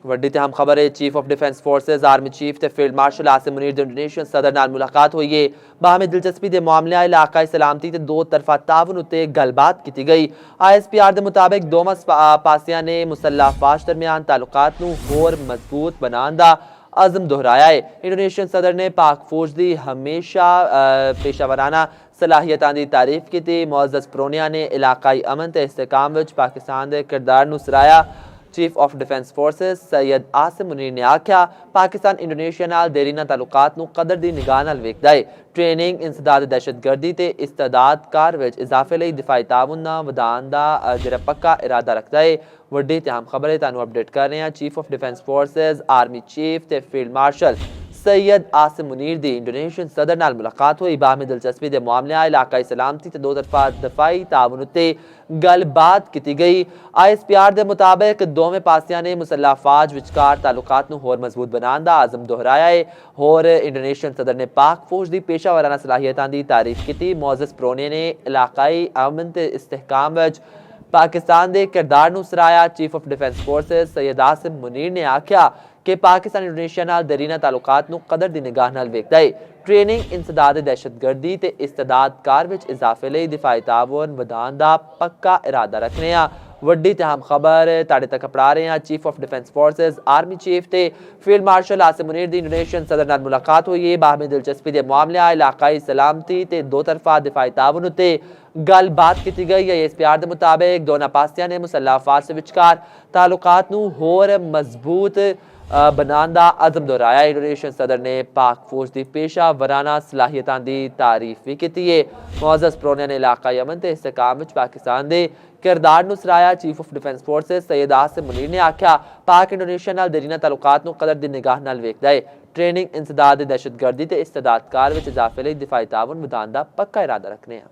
ਵੱਡੀ ਤੇ ਅਹਿਮ ਖਬਰ ਹੈ। Chief of defence forces army chief ਤੇ फील्ड मार्शल आसिम मुनीर ਦੀ ਇੰਡੋਨੇਸ਼ੀਅਨ ਸਦਰ ਨਾਲ ਮੁਲਾਕਾਤ ਹੋਈ ਹੈ। ਬਾਹਮੀ ਦਿਲਚਸਪੀ ਦੇ ਮਾਮਲਿਆਂ ਇਲਾਕਾਈ ਸਲਾਮਤੀ ਤੇ ਦੋ ਤਰਫਾ ਤਾਵਨ ਉੱਤੇ ਗੱਲਬਾਤ ਕੀਤੀ ਗਈ। ISPR ਦੇ ਮੁਤਾਬਕ ਦੋਵਾਂ ਪਾਸਿਆਂ ਨੇ ਮੁਸੱਲਹ ਅਫਵਾਜ ਦਰਮਿਆਨ ਤਾਲੁਕਾਤ ਨੂੰ ਹੋਰ ਮਜ਼ਬੂਤ ਬਣਾਉਣ ਦਾ अज़म दोहराया है। इंडोनेशियन सदर ने पाक फौज की हमेशा पेशावराना सलाहियतां की तारीफ की। मुअज़्ज़ज़ प्रोनिया ने इलाकाई अमन ते इस्तेहकाम विच पाकिस्तान के किरदार नूं सराया। Chief of defence forces Syed Asim Munir ने आख्या, पाकिस्तान इंडोनेशिया नाल देरीना तालुकात नूं कदर दी निगाह नाल वेखदा है। ट्रेनिंग, इंसदाद दहशतगर्दी ते इस्तेदादकार विच इजाफे लई दिफाई ताउन नाल वधाउण दा जिहड़ा पक्का इरादा रखदा है। वड्डी ते अहम खबर है, तुहानूं अपडेट कर रहे हैं। Chief of defence forces army chief ते फील्ड मार्शल सैयद आसिम मुनीर दी इंडोनेशियन सदर नाल मुलाकात हुई। बाहमी दिलचस्पी के मामले इलाकाई सलामती ते दो तरफा दफाई ताउन उत्ते गलबात की गई। ISPR के मुताबिक दोवें पासियां ने मुसल्ह अफवाज विचकार तालुकात नूं होर मजबूत बनाने का आज़म दोहराया है। होर इंडोनेशियन सदर ने पाक फौज की पेशा वाराना सलाहियतां की तारीफ की। मुअज़्ज़ज़ प्रोने ने इलाकाई अमन ते इस्तेहकाम विच पाकिस्तान के किरदार नूं सराया। Chief of defence forces Syed Asim Munir ने आख्या कि पाकिस्तान इंडोनेशिया नाल दरीना तालुकात नूं कदर दी निगाह नाल वेखदा है। ट्रेनिंग, इंसदाद दहशतगर्दी ते इस्तेदादकार विच इजाफे लई दिफाई ताउन वधाउण दा पक्का इरादा रखने आ। वड्डी ते अहम खबर तुहाडे तक पढ़ा रहे हैं। Chief of defence forces army chief ते फील्ड मार्शल आसिम मुनीर दी इंडोनेशियन सदर नाल मुलाकात हुई है। बाहमी दिलचस्पी के मामले इलाकाई सलामती ते दो तरफा दिफाई ताउन उत्ते गलबात की गई। ISPR के मुताबिक दोनों पासियां ने मुसल्ह अफवाज से विचकार तालुकात नूं होर मजबूत बनाने का अज़म दोहराया। इंडोनेशियन सदर ने पाक फौज की पेशा वराना सलाहियतां की तारीफ भी की है। मुअज़्ज़ज़ प्रोनिया ने इलाकाई अमन ते इस्तेहकाम विच पाकिस्तान के किरदार नूं सराया। Chief of defence forces Syed Asim Munir ने आख्या, पाक इंडोनेशिया नाल दरीना तालुकात नूं कदर दी निगाह नाल वेखदा है। ट्रेनिंग, इंसदाद दहशतगर्दी ते इस्तेदादकार विच इजाफे लई दिफाई ताउन वधाउण दा पक्का इरादा रखने हैं।